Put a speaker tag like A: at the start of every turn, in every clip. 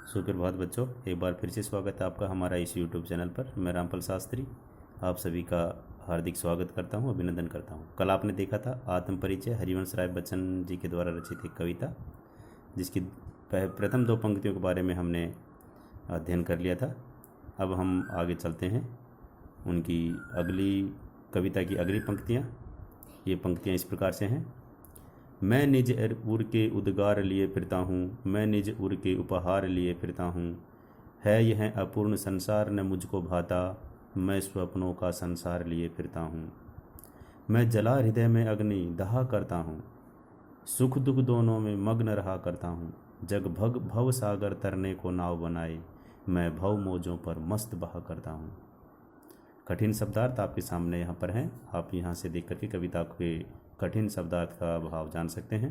A: सुप्रभात बच्चों, एक बार फिर से स्वागत है आपका हमारा इस यूट्यूब चैनल पर। मैं रामपाल शास्त्री आप सभी का हार्दिक स्वागत करता हूं, अभिनंदन करता हूं। कल आपने देखा था आत्म परिचय हरिवंश राय बच्चन जी के द्वारा रचित एक कविता, जिसकी प्रथम दो पंक्तियों के बारे में हमने अध्ययन कर लिया था। अब हम आगे चलते हैं उनकी अगली कविता की अगली पंक्तियाँ। ये पंक्तियाँ इस प्रकार से हैं। मैं निज उर के उद्गार लिए फिरता हूँ, मैं निज उर के उपहार लिए फिरता हूँ। है यह अपूर्ण संसार न मुझको भाता, मैं स्वप्नों का संसार लिए फिरता हूँ। मैं जला हृदय में अग्नि दहा करता हूँ, सुख दुख दोनों में मग्न रहा करता हूँ। जग भग भव सागर तरने को नाव बनाए, मैं भव मौजों पर मस्त बहा करता हूँ। कठिन शब्दार्थ आपके सामने यहाँ पर हैं। आप यहाँ से देख करके कविता के कठिन शब्दार्थ का भाव जान सकते हैं।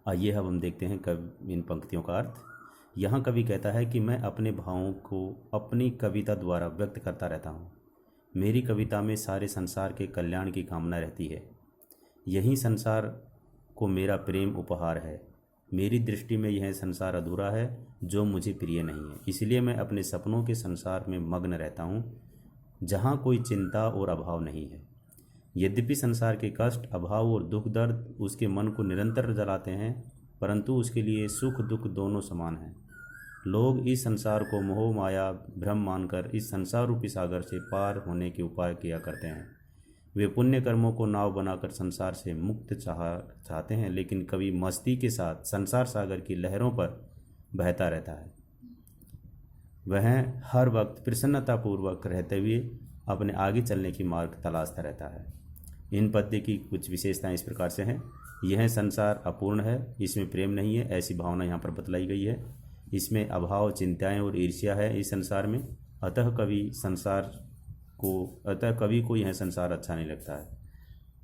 A: आइए अब हम देखते हैं इन पंक्तियों का अर्थ। यहाँ कवि कहता है कि मैं अपने भावों को अपनी कविता द्वारा व्यक्त करता रहता हूँ। मेरी कविता में सारे संसार के कल्याण की कामना रहती है। यही संसार को मेरा प्रेम उपहार है। मेरी दृष्टि में यह संसार अधूरा है जो मुझे प्रिय नहीं है। इसलिए मैं अपने सपनों के संसार में मग्न रहता हूँ, जहाँ कोई चिंता और अभाव नहीं है। यद्यपि संसार के कष्ट, अभाव और दुख दर्द उसके मन को निरंतर जलाते हैं, परंतु उसके लिए सुख दुख दोनों समान हैं। लोग इस संसार को मोह माया भ्रम मानकर इस संसार रूपी सागर से पार होने के उपाय किया करते हैं। वे पुण्य कर्मों को नाव बनाकर संसार से मुक्त चाहते हैं, लेकिन कवि मस्ती के साथ संसार सागर की लहरों पर बहता रहता है। वह हर वक्त प्रसन्नतापूर्वक रहते हुए अपने आगे चलने की मार्ग तलाशता रहता है। इन पद्य की कुछ विशेषताएं इस प्रकार से हैं। यह संसार अपूर्ण है, इसमें प्रेम नहीं है, ऐसी भावना यहाँ पर बतलाई गई है। इसमें अभाव, चिंताएं और ईर्ष्या है इस संसार में। अतः कवि को यह संसार अच्छा नहीं लगता है।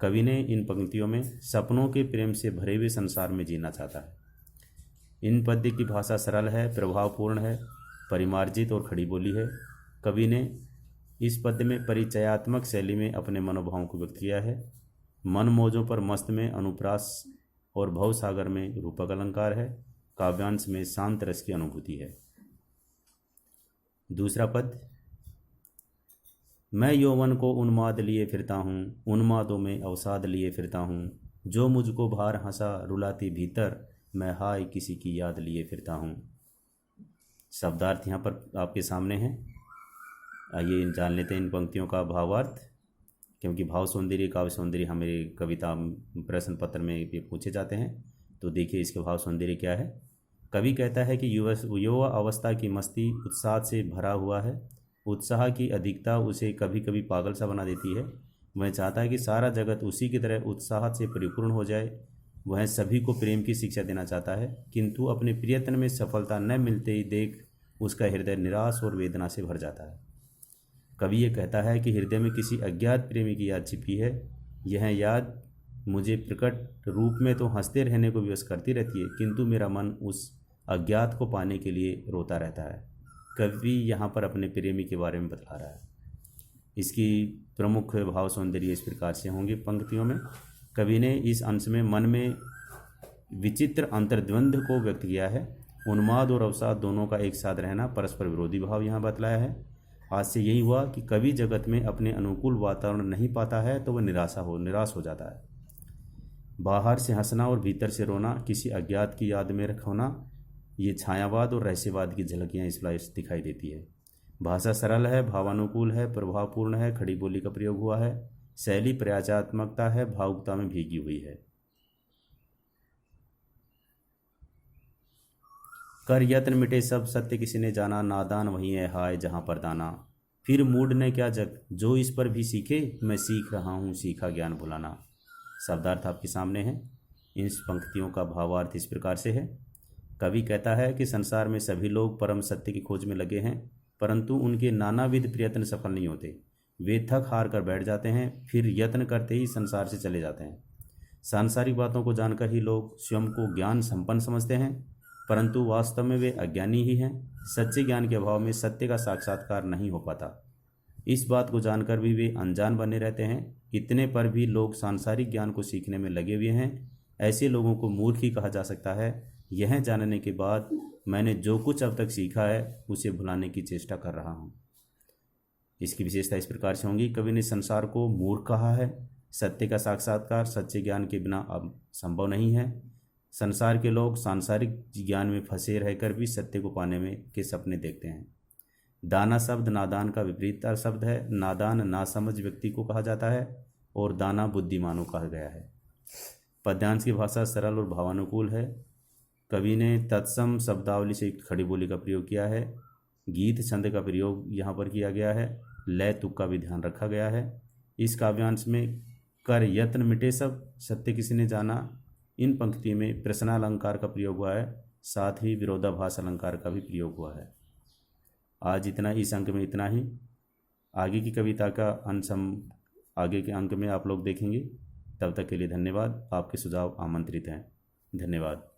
A: कवि ने इन पंक्तियों में सपनों के प्रेम से भरे हुए संसार में जीना चाहता है। इन पद्य की भाषा सरल है, प्रभावपूर्ण है, परिमार्जित और खड़ी बोली है। कवि ने इस पद्य में परिचयात्मक शैली में अपने मनोभावों को व्यक्त किया है। मन मौजों पर मस्त में अनुप्रास और भव सागर में रूपक अलंकार है। काव्यांश में शांत रस की अनुभूति है। दूसरा पद, मैं यौवन को उन्माद लिए फिरता हूँ, उन्मादों में अवसाद लिए फिरता हूँ। जो मुझको भार हंसा रुलाती भीतर, मैं हाय किसी की याद लिए फिरता हूँ। शब्दार्थ यहाँ पर आपके सामने हैं। आइए जान लेते हैं इन पंक्तियों का भावार्थ, क्योंकि भाव सौंदर्य, काव्य सौंदर्य हमें कविता प्रश्न पत्र में ये पूछे जाते हैं। तो देखिए इसके भाव सौंदर्य क्या है। कवि कहता है कि युवा अवस्था की मस्ती उत्साह से भरा हुआ है। उत्साह की अधिकता उसे कभी कभी पागल सा बना देती है। वह चाहता है कि सारा जगत उसी की तरह उत्साह से परिपूर्ण हो जाए। वह सभी को प्रेम की शिक्षा देना चाहता है, किंतु अपने प्रयत्न में सफलता न मिलते ही देख उसका हृदय निराश और वेदना से भर जाता है। कवि ये कहता है कि हृदय में किसी अज्ञात प्रेमी की याद छिपी है। यह याद मुझे प्रकट रूप में तो हंसते रहने को विवश करती रहती है, किंतु मेरा मन उस अज्ञात को पाने के लिए रोता रहता है। कवि यहाँ पर अपने प्रेमी के बारे में बतला रहा है। इसकी प्रमुख भाव सौंदर्य इस प्रकार से होंगे पंक्तियों में। कवि ने इस अंश में मन में विचित्र अंतर्द्वंद को व्यक्त किया है। उन्माद और अवसाद दोनों का एक साथ रहना परस्पर विरोधी भाव यहाँ बतलाया है। आज से यही हुआ कि कवि जगत में अपने अनुकूल वातावरण नहीं पाता है तो वह निराश हो जाता है। बाहर से हंसना और भीतर से रोना, किसी अज्ञात की याद में रखना, ये छायावाद और रहस्यवाद की झलकियाँ इस दिखाई देती है। भाषा सरल है, भावानुकूल है, प्रभावपूर्ण है, खड़ी बोली का प्रयोग हुआ है। शैली प्रयाचात्मकता है, भावुकता में भीगी हुई है। कर यत्न मिटे सब सत्य किसी ने जाना, नादान वही है हाय जहाँ पर दाना। फिर मूड ने क्या जग जो इस पर भी सीखे, मैं सीख रहा हूँ सीखा ज्ञान भुलाना। शब्दार्थ आपके सामने है। इस पंक्तियों का भावार्थ इस प्रकार से है। कवि कहता है कि संसार में सभी लोग परम सत्य की खोज में लगे हैं, परंतु उनके नानाविध प्रयत्न सफल नहीं होते। वे थक हार कर बैठ जाते हैं, फिर यत्न करते ही संसार से चले जाते हैं। सांसारिक बातों को जानकर ही लोग स्वयं को ज्ञान संपन्न समझते हैं, परंतु वास्तव में वे अज्ञानी ही हैं। सच्चे ज्ञान के अभाव में सत्य का साक्षात्कार नहीं हो पाता। इस बात को जानकर भी वे अनजान बने रहते हैं। इतने पर भी लोग सांसारिक ज्ञान को सीखने में लगे हुए हैं। ऐसे लोगों को मूर्ख ही कहा जा सकता है। यह जानने के बाद मैंने जो कुछ अब तक सीखा है उसे भुलाने की चेष्टा कर रहा हूँ। इसकी विशेषता इस प्रकार से होंगी। कवि ने संसार को मूर्ख कहा है। सत्य का साक्षात्कार सच्चे ज्ञान के बिना अब संभव नहीं है। संसार के लोग सांसारिक ज्ञान में फंसे रहकर भी सत्य को पाने में के सपने देखते हैं। दाना शब्द नादान का विपरीत शब्द है। नादान नासमझ व्यक्ति को कहा जाता है और दाना बुद्धिमानों कहा गया है। पद्यांश की भाषा सरल और भावानुकूल है। कवि ने तत्सम शब्दावली से युक्त खड़ी बोली का प्रयोग किया है। गीत छंद का प्रयोग यहाँ पर किया गया है। लय तुक का भी ध्यान रखा गया है। इस काव्यांश में कर यत्न मिटे सब सत्य किसी ने जाना, इन पंक्ति में प्रश्नालंकार का प्रयोग हुआ है, साथ ही विरोधाभास अलंकार का भी प्रयोग हुआ है। आज इतना, इस अंक में इतना ही। आगे की कविता का अंश हम आगे के अंक में आप लोग देखेंगे। तब तक के लिए धन्यवाद। आपके सुझाव आमंत्रित हैं। धन्यवाद।